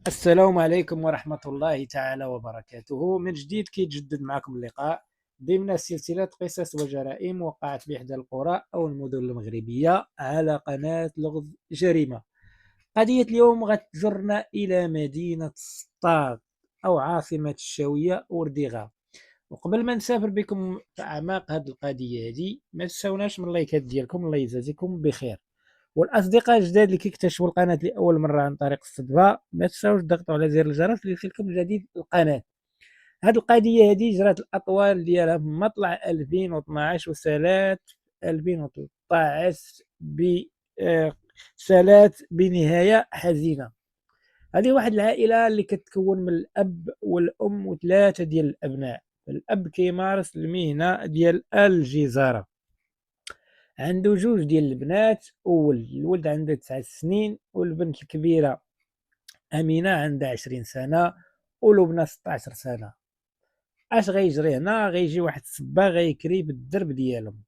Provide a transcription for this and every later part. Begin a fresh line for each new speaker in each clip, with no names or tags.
السلام عليكم ورحمة الله تعالى وبركاته. من جديد كيتجدد معكم اللقاء ضمن سلسلة قصص وجرائم وقعت بإحدى القرى أو المدن المغربية على قناة لغز جريمة. قضية اليوم غتجرنا إلى مدينة سطاد أو عاصمة الشاوية ورديغا. وقبل ما نسافر بكم في أعماق هذه القضية هذه، ما تنساوناش من اللايكات ديالكم، الله يجازيكم بخير. والاصدقاء الجداد اللي كيكتشفوا القناه لاول مره عن طريق الصدفه، ما تنساوش تضغطوا على زر الجرس ليصلكم جديد القناه. هذه القضيه هذه جرات الاطوال ديالها في مطلع 2012 وسالات 2013 سالات بنهايه حزينه. هذه واحد العائله اللي كتكون من الاب والام وثلاثه ديال الابناء. الاب كيمارس المهنه ديال الجزاره، عنده جوج ديال البنات وولد. الولد عنده 9 سنين والبنت الكبيرة أمينة عندها 20 سنة ولبنى 16 سنة. اش غيجري هنا؟ غيجي واحد الصبا غيكري بالدرب ديالهم،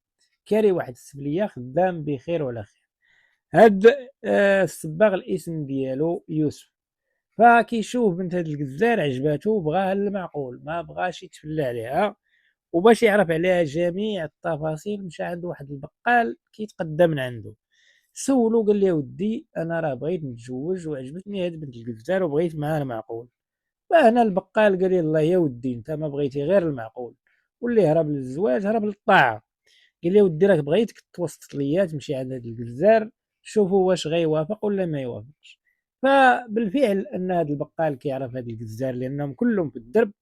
كاري واحد السبلية خدام بخير وعلى خير. هاد الصباغ الاسم ديالو يوسف. فكيشوف بنت هاد الجزار عجباتو، بغاها المعقول، ما بغاش يتفلى عليها. وباش يعرف عليها جميع التفاصيل مشى عند واحد البقال كيتقدى من عنده. سولو قال لي ودي انا راه بغيت نتزوج وعجبتني هاد بنت الجزار وبغيت معاها المعقول. فهنا البقال قال لي الله يا ودي انت ما بغيتي غير المعقول، واللي هرب للزواج هرب للطاعه. قال لي ودي راك بغيتك توسط ليا تمشي عند هاد الجزار شوفوا واش غيوافق ولا ما يوافقش. فبالفعل ان هاد البقال كيعرف هاد الجزار لانهم كلهم في الدرب.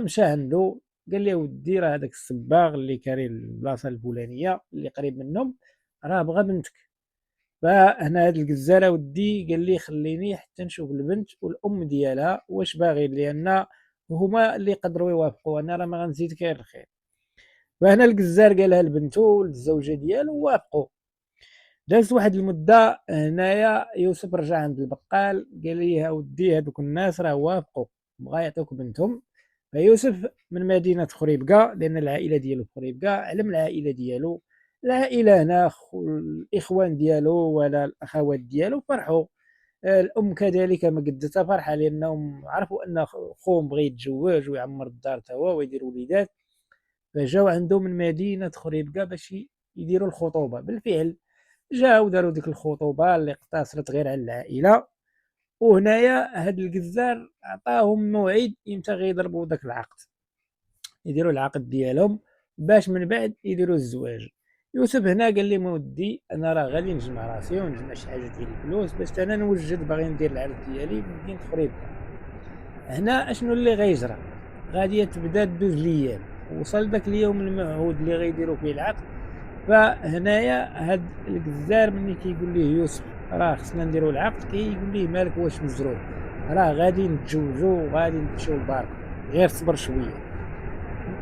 مشى عنده قال لي ودي راه هذاك الصباغ اللي كاري البلاصه الفلانيه اللي قريب منهم راه بغى بنتك. فهنا هاد الجزارة ودي قال لي خليني حتى نشوف البنت والأم ديالها واش باغي، لأن هما اللي يقدروا يوافقوا، أنا راه ما غنزيد غير الخير. فهنا الجزار قالها لبنتو والزوجة ديالو وافقوا. دازت واحد المدة، هنايا يوسف رجع عند البقال قال لي ودي هادوك الناس راه وافقوا، بغا يعطيوك بنتهم. فيوسف من مدينة خريبكا لأن العائلة ديالو في خريبكا، علم العائلة ديالو. العائلة هنا الإخوان ديالو ولا الأخوات ديالو فرحوا. الأم كذلك ما قدتها فرحة لأنهم عرفوا أن خوهم بغى يتزوج ويعمر الدار توا ويدير وليدات. فجاو عنده من مدينة خريبكا باش يديروا الخطوبة. بالفعل جاو داروا ديك الخطوبة اللي اقتصرت غير على العائلة. وهنايا هاد الجزار عطاهم موعد امتى غيضربوا داك العقد، يديروا العقد ديالهم باش من بعد يديروا الزواج. يوسف هنا قال لي مودي انا راه غادي نجمع راسي ونجمع شي حاجه ديال الفلوس باش انا نوجد، باغي ندير العرس ديالي في مدينه خريبكا. هنا اشنو اللي غيجرى؟ غادي تبدا دوز الايام، وصل داك اليوم الموعود اللي غيديروا فيه العقد. فهنايا هاد الجزار ملي كيقول ليه يوسف راه خصنا نديروا العقد، كيقول ليه مالك واش مجروح، راه غادي نتزوجوا وغادي نمشيو لداركم، غير صبر شويه.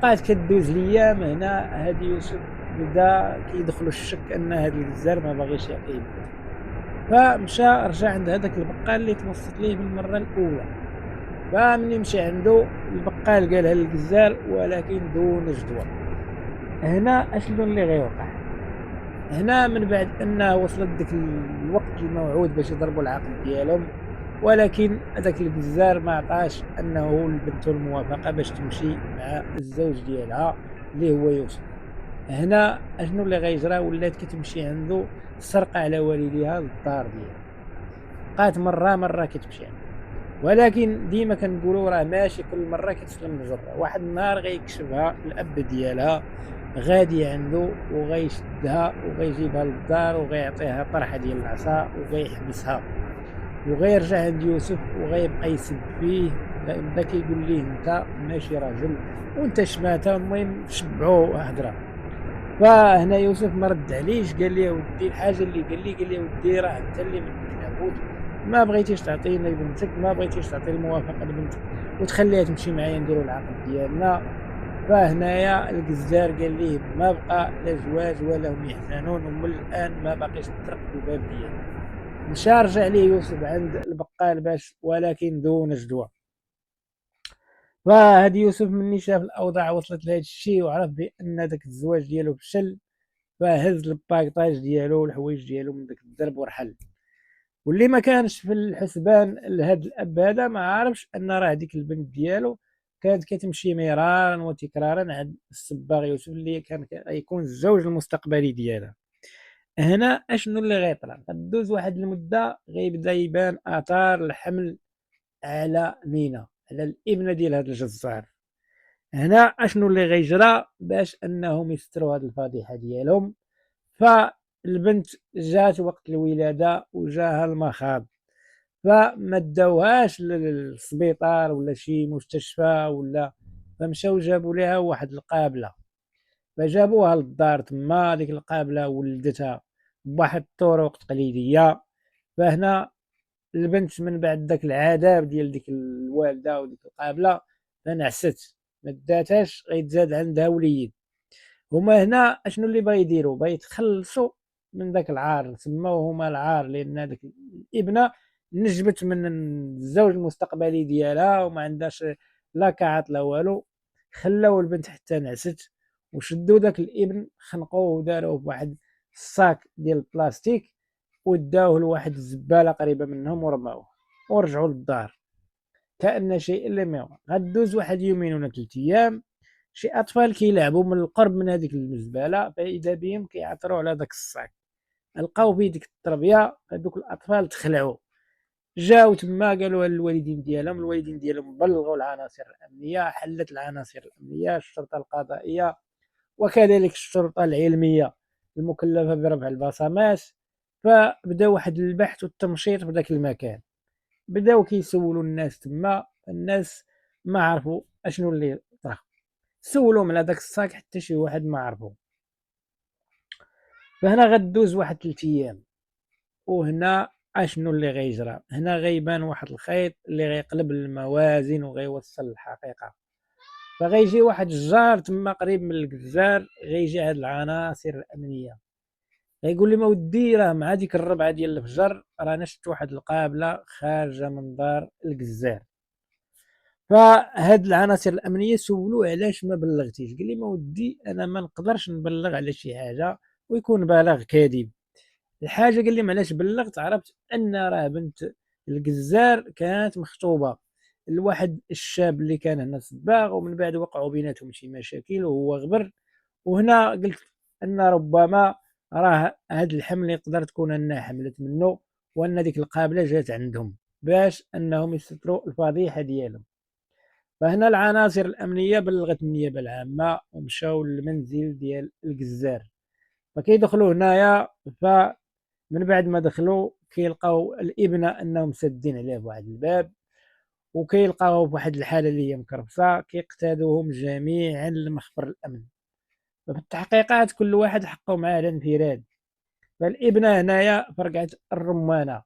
بقات كدوز الايام. هنا هادي يوسف بدا كيدخلو الشك ان هاد الجزار ما باغيش يعطيه البنت. فمشى رجع عند هذاك البقال اللي توسط ليه بالمره الاولى. فملي مشى عنده البقال قالها للجزار ولكن دون جدوى. هنا اشنو اللي غيوقع؟ هنا من بعد انه وصلت ديك الوقت الموعود باش يضربوا العقد ديالهم، ولكن هذاك الجزار ما عطاش انه البنت الموافقه باش تمشي مع الزوج ديالها اللي هو يوسف. هنا اشنو اللي غيجرى؟ ولات كتمشي عنده سرقه على والديها للدار ديالها. بقات مره كتمشي عنده، ولكن ديما كنقولوا راه ماشي كل مره كتسلم الجره. واحد النهار غيكشفها الاب ديالها غادي عنده وغيشدها وغيجيبها للدار وغيعطيها طرحه ديال العصا وغيحبسها. وغيرجع عند يوسف وغيبقى يسب فيه، غيبدا كيقول ليه انت ماشي راجل وانت شماته. المهم شبعوه هضره. فهنا يوسف ما رد عليش، قال لي ودي الحاجه اللي قال لي ودي راه انت اللي منك لابد، ما بغيتيش تعطيني بنتك، ما بغيتيش تعطي الموافقه لبنتك وتخليها تمشي معايا نديروا العقد ديالنا. فهنايا الجزار قال ليه ما بقى لا زواج ولا هم يحزنون، ومن الان ما باقيش تطرق الباب ديالي. مشى رجع ليه يوسف عند البقال باش ولكن دون جدوى. فهاد يوسف مني شاف الاوضاع وصلت لهذا الشيء وعرف بان داك الزواج ديالو فشل، فهز الباكطاج ديالو والحوايج ديالو من داك الدرب ورحل. واللي ما كانش في الحسبان لهذا الاب هذا ما عارفش ان راه ديك البنت ديالو كانت كتمشي مرارا وتكرارا عند الصباغ يوسف اللي كان يكون الزوج المستقبلي ديالها. هنا اشنو اللي غيطرا؟ غدوز واحد المده غيبدا يبان اثار الحمل على مينا، على الابنه ديال هذا الجزار. هنا اشنو اللي غيجرى باش انهم يستروا هذه الفضيحه ديالهم؟ فالبنت جات وقت الولاده وجاها المخاض، فما داوهاش للسبيطار ولا شي مستشفى ولا، فمشاو جابوا لها واحد القابله، فجابوها للدار تما. ديك القابله ولدتها بواحد الطرق تقليديه. فهنا البنت من بعد داك العذاب ديال ديك الوالده وديك القابله فنعست، ما داتهاش غيتزاد عندها وليد. هما هنا اشنو اللي بغا يديروا؟ بغا يتخلصوا من داك العار، سموه هما العار لان داك الابنه نجبت من الزوج المستقبلي ديالها وما عندهاش لا كعط لا والو. خلاو البنت حتى نعست وشدوا داك الابن خنقوه وداروه بواحد الصاك ديال البلاستيك وداوه لواحد الزباله قريبه منهم ورماوه ورجعوا للدار كأن شيء لم يكن. غدوز واحد يومين ولا 3 ايام، شي اطفال كيلعبوا من القرب من هذيك الزباله فاذا بهم كيعثروا على داك الصاك، لقاو فيه ديك التربيه. هذوك الاطفال تخلعوا، جاو تما قالوا للوالدين ديالهم، الوالدين ديالهم بلغوا العناصر الامنيه، حلت العناصر الامنيه الشرطه القضائيه وكذلك الشرطه العلميه المكلفه برفع البصمات. فبدا واحد البحث والتمشيط في ذاك المكان، بداو كيسولوا الناس تما. الناس ما عرفوا اشنو اللي طرا، سولوهم على داك الصاك حتى شي واحد ما عرفو. فهنا غدوز واحد 3 ايام، وهنا اشنو اللي غيجرى؟ هنا غيبان واحد الخيط اللي غيقلب الموازين وغيوصل الحقيقه. فغيجي واحد الجار تما قريب من الجزار، غيجي هاد العناصر الامنيه غيقول لي ما ودي راه مع ديك الربعه ديال الفجر رانا شفت واحد القابله خارجه من دار الجزار. فهاد العناصر الامنيه سولوه علاش ما بلغتيش، قال لي ما ودي انا ما نقدرش نبلغ على شي حاجه ويكون بلاغ كاذب. الحاجه قال لي علاش بلغت؟ عرفت ان راه بنت الجزار كانت مخطوبه لواحد الشاب اللي كان هنا صباغ، ومن بعد وقعوا بيناتهم شي مشاكل وهو غبر. وهنا قلت ان ربما راه هاد الحمل يقدر تكون انها حملت منه، وان ديك القابله جات عندهم باش انهم يستروا الفضيحه ديالهم. فهنا العناصر الامنيه بلغت النيابه العامه ومشاو للمنزل ديال الجزار. فكيدخلوا هنايا، فمن بعد ما دخلوا كيلقاو الابنه انهم سادين عليه بواحد الباب، وكيلقاوه بواحد الحاله اللي هي مكرفصه. كيقتادوهم جميعا لمخبر الامن. ففي التحقيقات كل واحد حقه معاه على انفراد. فالابنه هنايا فرقعت الرمانه،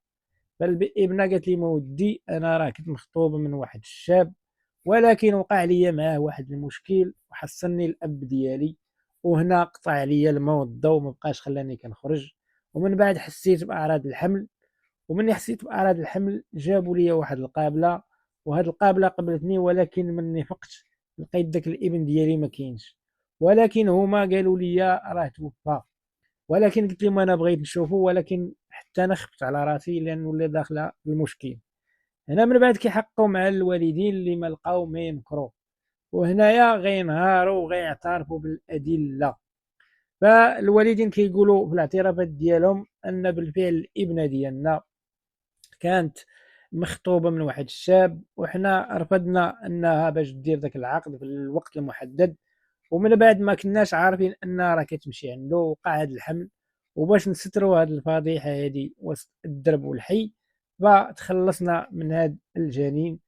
فالابنه قالت لي ما ودي انا راه كنت مخطوبه من واحد الشاب، ولكن وقع لي معاه واحد المشكل وحصلني الاب ديالي، وهنا قطع لي الماء والضوء وما بقاش خلاني كنخرج. ومن بعد حسيت باعراض الحمل، ومني حسيت باعراض الحمل جابوا لي واحد القابله، وهاد القابله قبلتني، ولكن مني فقت لقيت داك الابن ديالي ما كاينش، ولكن هما قالوا لي راه توفى. ولكن قلت لهم انا بغيت نشوفه، ولكن حتى انا خفت على راسي لانه اللي داخله المشكل. هنا من بعد كيحققوا مع الوالدين اللي ما لقاو ما ينكروا، وهنايا غينهاروا وغيعترفوا بالادله. فالوالدين كيقولوا في الاعترافات ديالهم ان بالفعل الابنه ديالنا كانت مخطوبه من واحد الشاب، وحنا رفضنا انها باش دير ذاك العقد في الوقت المحدد، ومن بعد ما كناش عارفين ان راه كتمشي عنده وقع هذا الحمل. وباش نستروا هذه الفضيحه هذه وسط الدرب والحي، فتخلصنا من هذا الجنين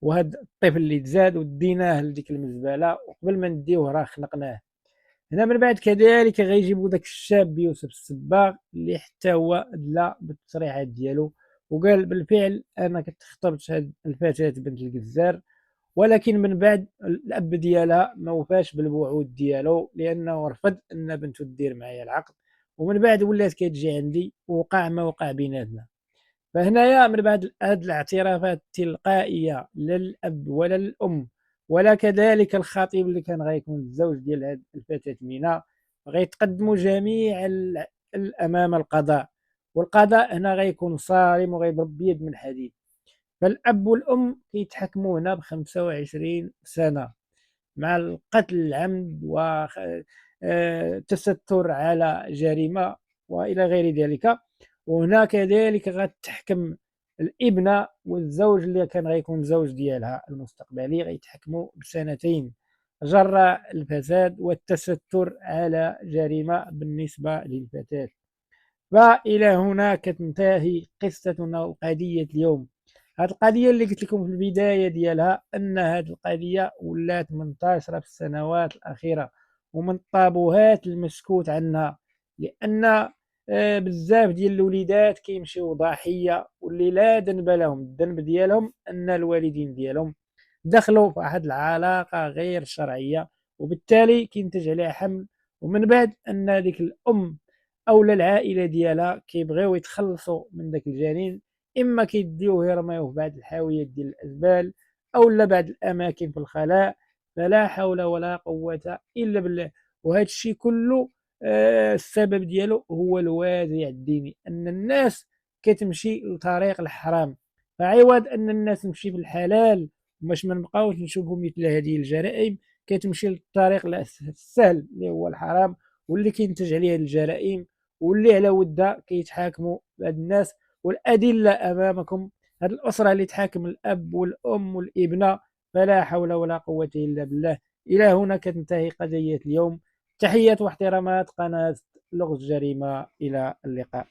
وهذا الطفل اللي تزاد وديناه لديك المزبله، وقبل ما نديوه راه خنقناه. هنا من بعد كذلك غيجيبوا داك الشاب يوسف الصباغ اللي حتى هو ادلى بالتصريحات ديالو، وقال بالفعل انا كنت خطبت هاد الفتاه بنت الجزار، ولكن من بعد الاب ديالها ما وفاش بالوعود ديالو لانه رفض ان بنته دير معايا العقد. ومن بعد ولات كتجي عندي ووقع ما وقع بيناتنا. فهنايا من بعد هذه الاعترافات التلقائيه لا للاب ولا للام ولا كذلك الخطيب اللي كان غيكون الزوج ديال هذه الفتاه مينا، غيتقدموا جميع امام القضاء والقضاء هنا غيكون صارم وغيضرب بيد من حديد. فالأب والأم كيتحكموا هنا ب25 سنة مع القتل العمد والتستر على جريمة وإلى غير ذلك. وهنا كذلك غتحكم الابنة والزوج اللي كان غيكون زوج ديالها المستقبلي غيتحكموا ب2 سنين جراء الفساد والتستر على جريمة بالنسبة للفتاة. والى هنا كتنتهي قصتنا وقضيه اليوم. هاد القضيه اللي قلت لكم في البدايه ديالها ان هاد القضيه ولات منتشره في السنوات الاخيره ومن الطابوهات المسكوت عنها، لان بزاف ديال الوليدات كيمشيو ضحيه واللي لا ذنب لهم. الذنب ديالهم ان الوالدين ديالهم دخلوا في واحد العلاقه غير شرعيه وبالتالي كينتج عليها حمل، ومن بعد ان ديك الام اولا العائله ديالها كيبغيو يتخلصوا من داك الجنين، اما كيديوه يرميوه في بعض الحاويات ديال الازبال اولا بعض الاماكن في الخلاء. فلا حول ولا قوه الا بالله. وهذا الشيء كله السبب ديالو هو الوازع الديني، ان الناس كتمشي لطريق الحرام، فعوض ان الناس تمشي في الحلال باش ما نبقاوش نشوفوا مثل هذه الجرائم كتمشي للطريق السهل اللي هو الحرام، واللي كينتج عليه الجرائم واللي على ودها كيتحاكموا هاد الناس. والادله امامكم، هاد الاسره اللي تحاكم الاب والام والابنه، فلا حول ولا قوه الا بالله. الى هنا كتنتهي قضيه اليوم. تحيات واحترامات قناه لغز جريمه، الى اللقاء.